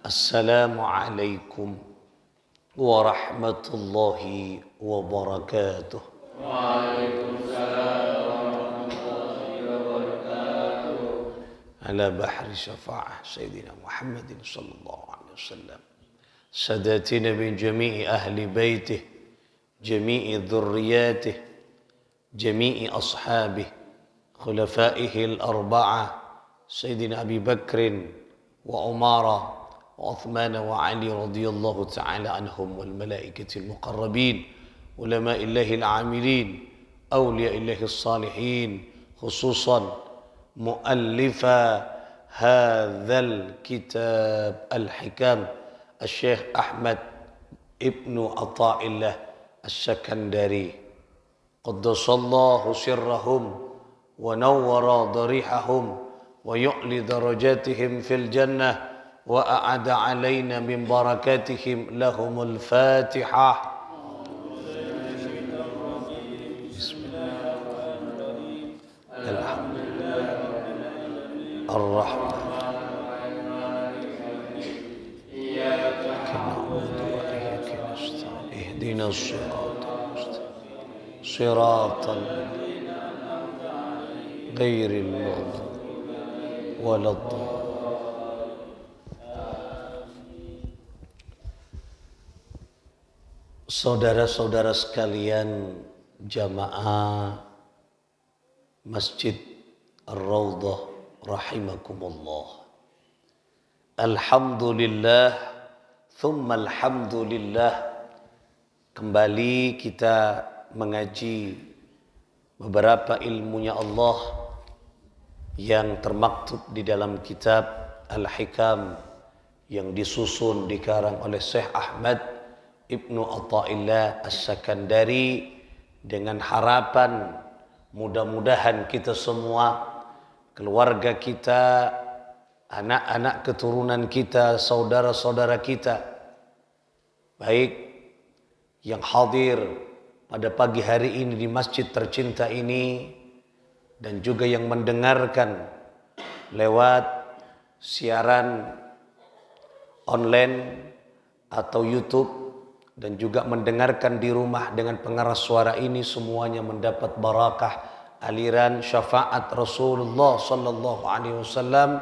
Assalamualaikum warahmatullahi wabarakatuh. Waalaikumsalam warahmatullahi wabarakatuh. Ala bahri syafa'ah Sayyidina Muhammadin sallallahu alaihi wasallam. Sadatina min jami'i ahli baitih, jami'i dhurriyatih, jami'i ashabih, khulafaihi al-arba'ah, Sayyidina Abi Bakrin wa Umara وعثمان وعلي رضي الله تعالى عنهم والملائكة المقربين علماء الله العاملين أولياء الله الصالحين خصوصا مؤلف هذا الكتاب الحكام الشيخ أحمد ابن عطاء الله السكندري قدس الله سرهم ونور ضريحهم ويعلي درجاتهم في الجنة وأعد علينا من بركاتهم لهم الفاتحة. بسم الله الحمد لله الرحمن إياك نعبد وإياك نستعين اهدنا الصراط المستقيم صراط الذين أنعمت عليهم غير المغضوب ولا الضالين. Saudara-saudara sekalian jamaah Masjid Ar-Raudhah rahimakumullah. Alhamdulillah thumma alhamdulillah. Kembali kita mengaji beberapa ilmunya Allah yang termaktub di dalam kitab Al-Hikam yang disusun dikarang oleh Syekh Ahmad Ibnu Atha'illah As-Sakandari, dengan harapan mudah-mudahan kita semua, keluarga kita, anak-anak keturunan kita, saudara-saudara kita, baik yang hadir pada pagi hari ini di masjid tercinta ini dan juga yang mendengarkan lewat siaran online atau YouTube dan juga mendengarkan di rumah dengan pengeras suara ini, semuanya mendapat barakah aliran syafaat Rasulullah sallallahu alaihi wasallam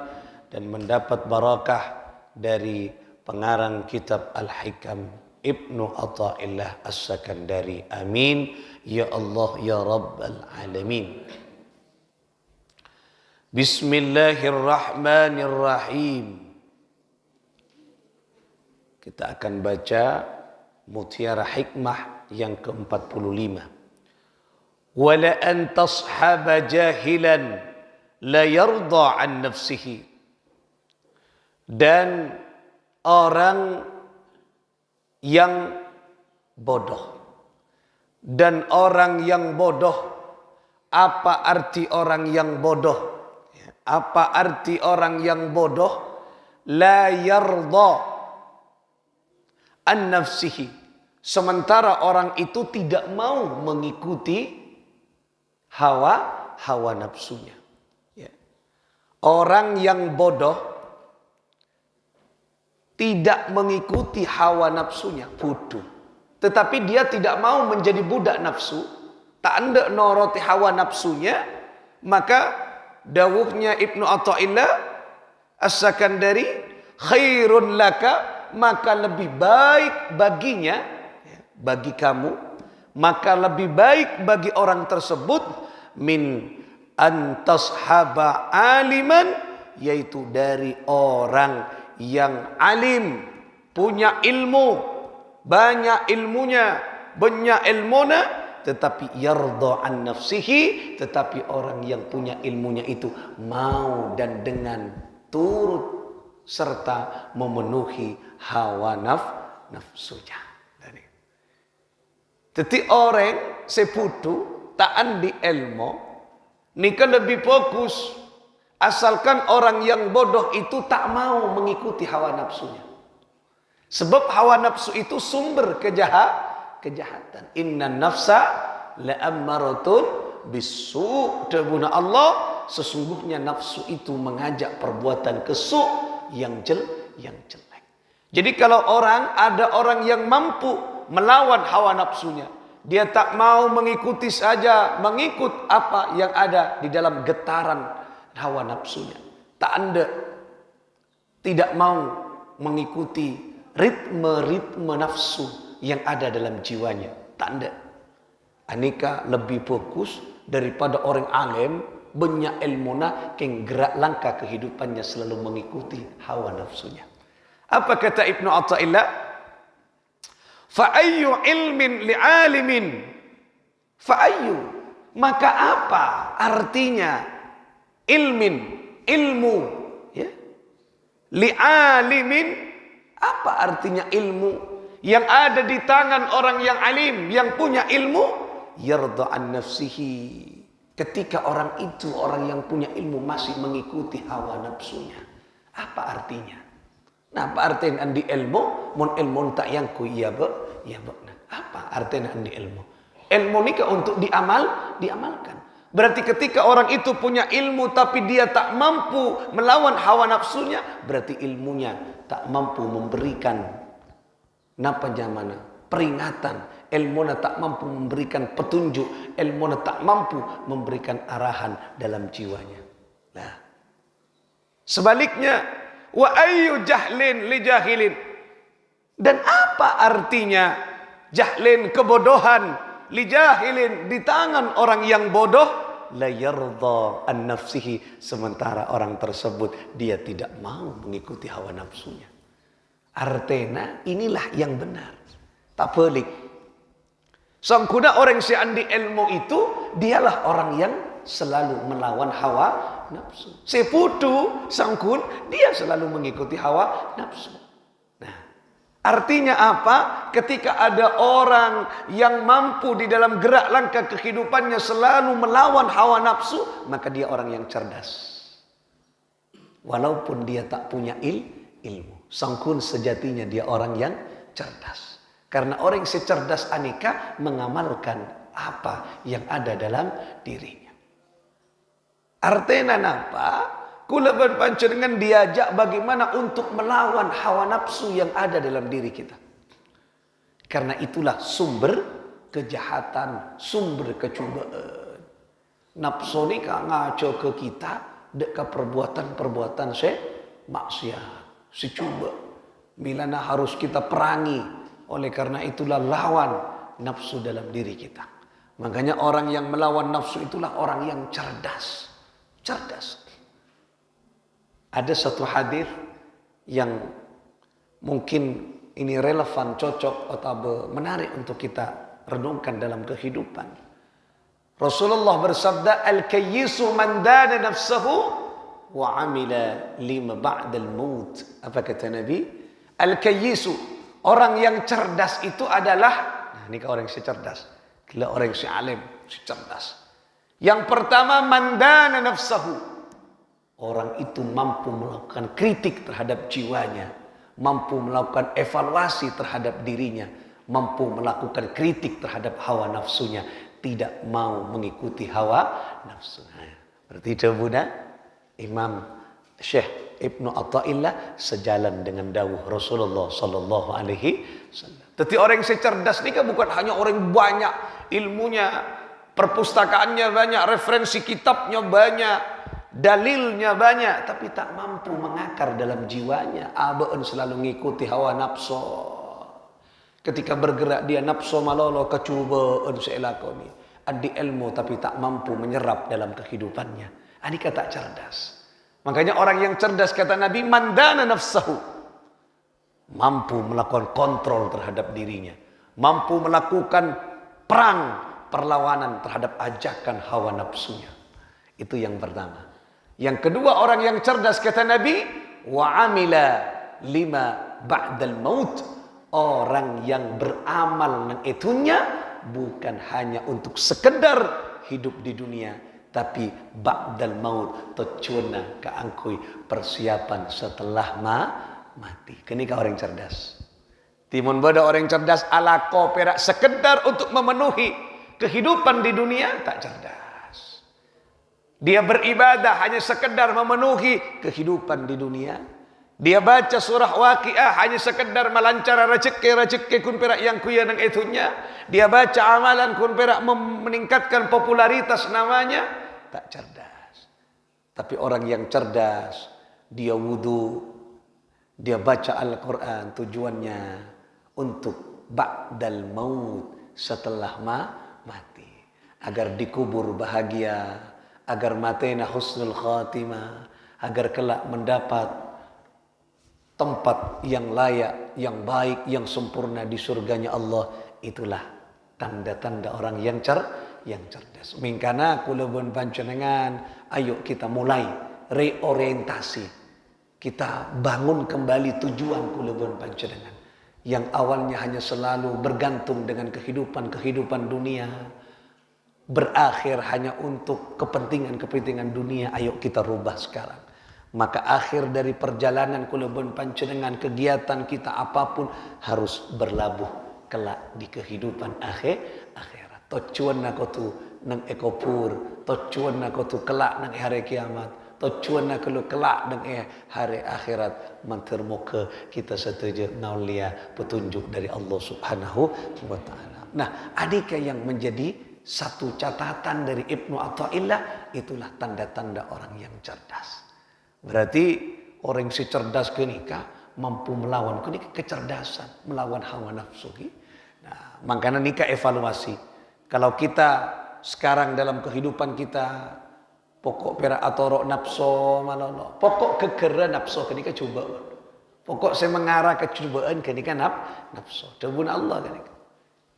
dan mendapat barakah dari pengarang kitab Al-Hikam Ibnu Atha'illah As-Sakandari. Amin ya Allah ya Rabbal alamin. Bismillahirrahmanirrahim. Kita akan baca Mutiara Hikmah yang ke-45. Wala an tashaba jahilan la yarda an nafsihi. Dan orang yang bodoh. Dan orang yang bodoh. Apa arti orang yang bodoh? Apa arti orang yang bodoh? La yarda an nafsihi, sementara orang itu tidak mau mengikuti hawa nafsunya. Ya. Orang yang bodoh tidak mengikuti hawa nafsunya, bodoh. Tetapi dia tidak mau menjadi budak nafsu, tak hendak noroti hawa nafsunya, maka dawuhnya Ibnu Atha'illah As-Sakandari, khairun laka, maka lebih baik baginya, bagi kamu, maka lebih baik bagi orang tersebut min antashaba aliman, yaitu dari orang yang alim, punya ilmu, banyak ilmunya, banyak ilmuna, tetapi yarda an nafsihi, tetapi orang yang punya ilmunya itu mau dan dengan turut serta memenuhi hawa nafsunya. Jadi orang seputu tak andi ilmu, nikah lebih fokus. Asalkan orang yang bodoh itu tak mau mengikuti hawa nafsunya. Sebab hawa nafsu itu sumber kejahatan. Inna nafsa la'ammaratun bisu'. Dawuh Allah, sesungguhnya nafsu itu mengajak perbuatan kesu' yang jelek. Jadi kalau ada orang yang mampu melawan hawa nafsunya, dia tak mau mengikuti saja, mengikut apa yang ada di dalam getaran hawa nafsunya. Tidak mau mengikuti ritme nafsu yang ada dalam jiwanya. Tak. Anika lebih fokus daripada orang alim, banyak ilmuna, yang gerak langkah kehidupannya selalu mengikuti hawa nafsunya. Apa kata Ibnu Athaillah? Fa'ayyu ilmin li'alimin. Fa'ayyu. Maka apa artinya ilmu. Ya? Li'alimin. Apa artinya ilmu? Yang ada di tangan orang yang alim, yang punya ilmu. Yarda an nafsihi. Ketika orang yang punya ilmu masih mengikuti hawa nafsunya. Apa artinya? Nah, apa artinya andi ilmu? Mun ilmu tak yang ku iya be. Nah, apa artinya andi ilmu? Ilmu ni untuk diamalkan. Berarti ketika orang itu punya ilmu tapi dia tak mampu melawan hawa nafsunya, berarti ilmunya tak mampu memberikan peringatan. Ilmunya tak mampu memberikan petunjuk. Ilmunya tak mampu memberikan arahan dalam jiwanya. Nah, sebaliknya, wa ayyu jahlin li jahilin. Dan apa artinya jahlin, kebodohan, li jahilin, di tangan orang yang bodoh, la yarda an nafsihi, sementara orang tersebut dia tidak mau mengikuti hawa nafsunya. Artinya inilah yang benar. Tak pelik. Sangkuna orang si andi ilmu itu, dialah orang yang selalu melawan hawa nafsu. Seputu sangkun, dia selalu mengikuti hawa nafsu. Nah, artinya apa? Ketika ada orang yang mampu di dalam gerak langkah kehidupannya selalu melawan hawa nafsu, maka dia orang yang cerdas. Walaupun dia tak punya ilmu, sangkun sejatinya dia orang yang cerdas. Karena orang yang secerdas aneka mengamalkan apa yang ada dalam dirinya. Artinya apa? Kula berpancengan diajak bagaimana untuk melawan hawa nafsu yang ada dalam diri kita. Karena itulah sumber kejahatan, sumber kecubaan. Nafsu ni ngaco ke kita dek perbuatan-perbuatan maksiat, secuba. Milana harus kita perangi. Oleh karena itulah lawan nafsu dalam diri kita. Makanya orang yang melawan nafsu itulah orang yang cerdas. Ada satu hadis yang mungkin ini relevan, cocok atau menarik untuk kita renungkan dalam kehidupan. Rasulullah bersabda, al-kayyisu man dana nafsahu wa amila lima ba'dal maut. Apa kata Nabi? Al-kayyisu, orang yang cerdas itu adalah, nah ini orang yang cerdas, kalau orang yang alim, cerdas. Yang pertama, mandana nafsahu. Orang itu mampu melakukan kritik terhadap jiwanya, mampu melakukan evaluasi terhadap dirinya, mampu melakukan kritik terhadap hawa nafsunya, tidak mau mengikuti hawa nafsu. Berarti itu Bunda, Imam Syekh Ibnu Athaillah sejalan dengan dawuh Rasulullah sallallahu alaihi wasallam. Tapi orang yang cerdas ni kan bukan hanya orang banyak ilmunya, perpustakaannya banyak, referensi kitabnya banyak, dalilnya banyak, tapi tak mampu mengakar dalam jiwanya. Abaan selalu mengikuti hawa nafsu. Ketika bergerak dia nafsu malolo kecubaan seelakoni. Adi ilmu tapi tak mampu menyerap dalam kehidupannya. Ini kata cerdas. Makanya orang yang cerdas kata Nabi, mandana nafsahu. Mampu melakukan kontrol terhadap dirinya. Mampu melakukan perlawanan terhadap ajakan hawa nafsunya. Itu yang pertama. Yang kedua, orang yang cerdas kata Nabi, wa amila lima ba'dal maut. Orang yang beramal nang itunya bukan hanya untuk sekedar hidup di dunia, tapi ba'dal maut, tujuannya keangkui persiapan setelah mati. Kini kau orang cerdas. Timun bodoh orang cerdas ala koperak sekedar untuk memenuhi kehidupan di dunia, tak cerdas. Dia beribadah hanya sekedar memenuhi kehidupan di dunia. Dia baca surah Waqiah hanya sekedar melancar rezeki kun perak yang kuya nang itunya. Dia baca amalan kun perak meningkatkan popularitas namanya. Tak cerdas. Tapi orang yang cerdas, dia wudu, dia baca Al-Quran, tujuannya untuk ba'dal maut, setelah mati. Agar dikubur bahagia, agar matena husnul khatimah, agar kelak mendapat tempat yang layak, yang baik, yang sempurna di surganya Allah. Itulah tanda-tanda orang yang cerdas. Mingkana kula pun panjenengan, ayo kita mulai reorientasi. Kita bangun kembali tujuan kula pun panjenengan. Yang awalnya hanya selalu bergantung dengan kehidupan dunia, berakhir hanya untuk kepentingan dunia. Ayo kita rubah sekarang. Maka akhir dari perjalanan kula pun panjenengan, kegiatan kita apapun harus berlabuh kelak di kehidupan akhirat. Tujuan aku tu nang ekopur, tujuan aku tu kelak nang hari kiamat, tujuan aku kelak nang hari akhirat. Mantermuka kita setuju naulia petunjuk dari Allah Subhanahu wa taala. Nah, adakah yang menjadi satu catatan dari Ibnu Athaillah, itulah tanda-tanda orang yang cerdas. Berarti orang si cerdas kenika mampu melawan kenika kecerdasan, melawan hawa nafsu. Nah, makanya nikah evaluasi. Kalau kita sekarang dalam kehidupan kita pokok perak atau nafsu malolo, pokok kekeran nafsu kenika cobaan. Pokok saya mengarah ke cobaan kenika nafsu. Debun Allah kenika.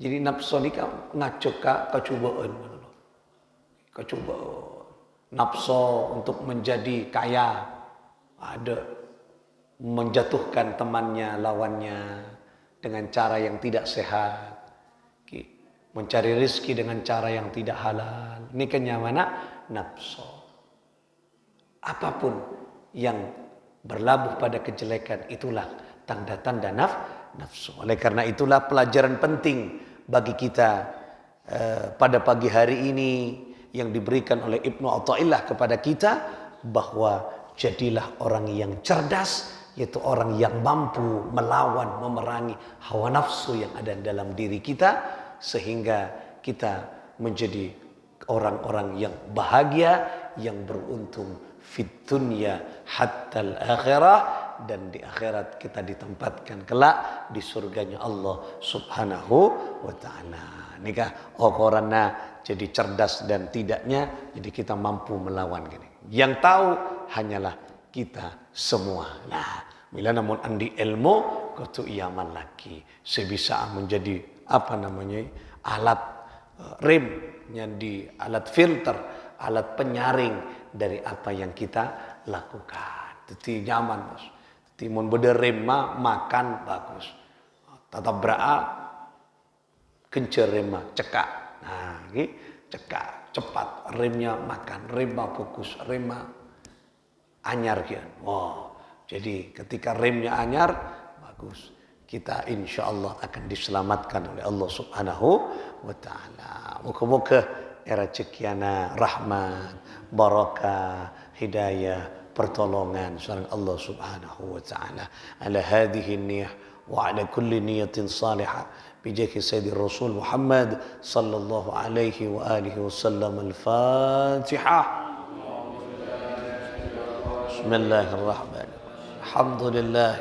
Jadi nafsu nikah ngacuk ke cobaan malolo. Kecobaan. Nafsu untuk menjadi kaya. Ada menjatuhkan temannya, lawannya dengan cara yang tidak sehat, mencari rezeki dengan cara yang tidak halal. Ini kenyamanan nafsu. Apapun yang berlabuh pada kejelekan, itulah tanda-tanda nafsu. Oleh karena itulah pelajaran penting bagi kita pada pagi hari ini yang diberikan oleh Ibnu Athaillah kepada kita, bahwa jadilah orang yang cerdas, yaitu orang yang mampu melawan, memerangi hawa nafsu yang ada dalam diri kita, sehingga kita menjadi orang-orang yang bahagia, yang beruntung fid dunya hatta al-akhirah, dan di akhirat kita ditempatkan kelak di surganya Allah Subhanahu wa taala. Nikah korana jadi cerdas dan tidaknya, jadi kita mampu melawan gini. Yang tahu hanyalah kita semua. Nah, bila namun andi ilmu kutu iaman lagi sebisa menjadi alat remnya, di alat filter, alat penyaring dari apa yang kita lakukan. Itu nyaman, Mas. Timun beda rem makan bagus. Tata braa kencer rem cekak. Nah, cekak cepat, remnya makan, remnya fokus, remnya anyar kian. Wow. Jadi ketika remnya anyar, bagus. Kita insya Allah akan diselamatkan oleh Allah Subhanahu wa taala. Moga-moga era cekiana rahmat, barakah, hidayah, pertolongan sareng Allah Subhanahu wa taala. Ala hadhihi niyyah wa ala kulli niyatin salihah. بجاه سيد الرسول محمد صلى الله عليه وآله وسلم. الفاتحة. بسم الله الرحمن الرحيم. الحمد لله.